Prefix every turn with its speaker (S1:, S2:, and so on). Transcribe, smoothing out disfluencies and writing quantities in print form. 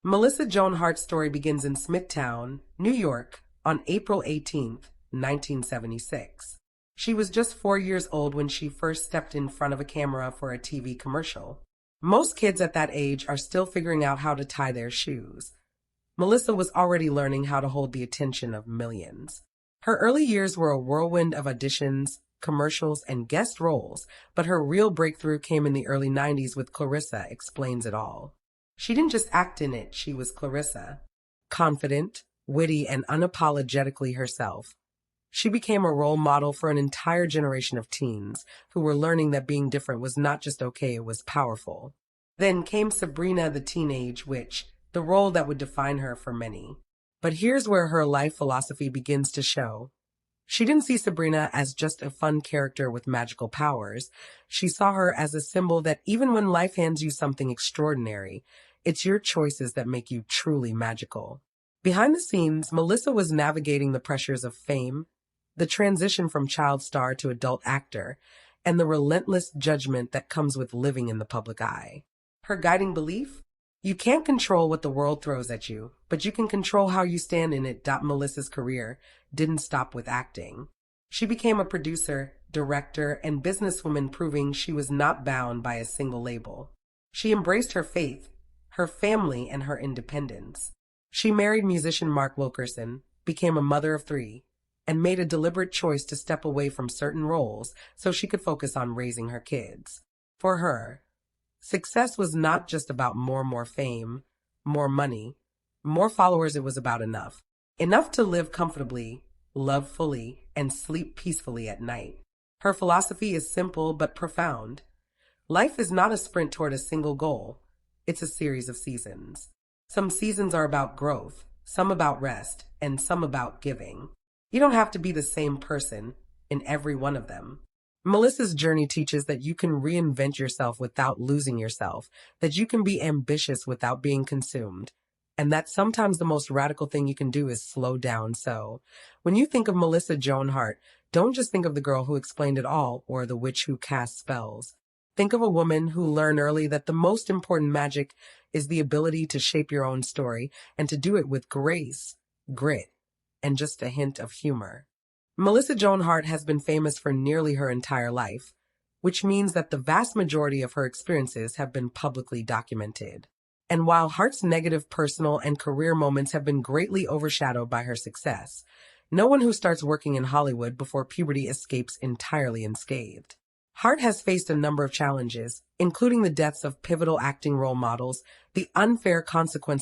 S1: Melissa Joan Hart's story begins in Smithtown, New York, on April 18th, 1976. She was just 4 years old when she first stepped in front of a camera for a TV commercial. Most kids at that age are still figuring out how to tie their shoes. Melissa was already learning how to hold the attention of millions. Her early years were a whirlwind of auditions, commercials, and guest roles, but her real breakthrough came in the early 90s with Clarissa Explains It All. She didn't just act in it, she was Clarissa. Confident, witty, and unapologetically herself. She became a role model for an entire generation of teens who were learning that being different was not just okay, it was powerful. Then came Sabrina the Teenage Witch, the role that would define her for many. But here's where her life philosophy begins to show. She didn't see Sabrina as just a fun character with magical powers. She saw her as a symbol that even when life hands you something extraordinary, it's your choices that make you truly magical. Behind the scenes, Melissa was navigating the pressures of fame, the transition from child star to adult actor, and the relentless judgment that comes with living in the public eye. Her guiding belief? You can't control what the world throws at you, but you can control how you stand in it. Melissa's career didn't stop with acting. She became a producer, director, and businesswoman, proving she was not bound by a single label. She embraced her faith, her family, and her independence. She married musician Mark Wilkerson, became a mother of 3, and made a deliberate choice to step away from certain roles so she could focus on raising her kids. For her, success was not just about more fame, more money, more followers. It was about enough. Enough to live comfortably, love fully, and sleep peacefully at night. Her philosophy is simple but profound. Life is not a sprint toward a single goal. It's a series of seasons. Some seasons are about growth, some about rest, and some about giving. You don't have to be the same person in every one of them. Melissa's journey teaches that you can reinvent yourself without losing yourself, that you can be ambitious without being consumed, and that sometimes the most radical thing you can do is slow down. So, when you think of Melissa Joan Hart, don't just think of the girl who explained it all or the witch who cast spells. Think of a woman who learned early that the most important magic is the ability to shape your own story and to do it with grace, grit, and just a hint of humor. Melissa Joan Hart has been famous for nearly her entire life, which means that the vast majority of her experiences have been publicly documented. And while Hart's negative personal and career moments have been greatly overshadowed by her success, no one who starts working in Hollywood before puberty escapes entirely unscathed. Hart has faced a number of challenges, including the deaths of pivotal acting role models, the unfair consequences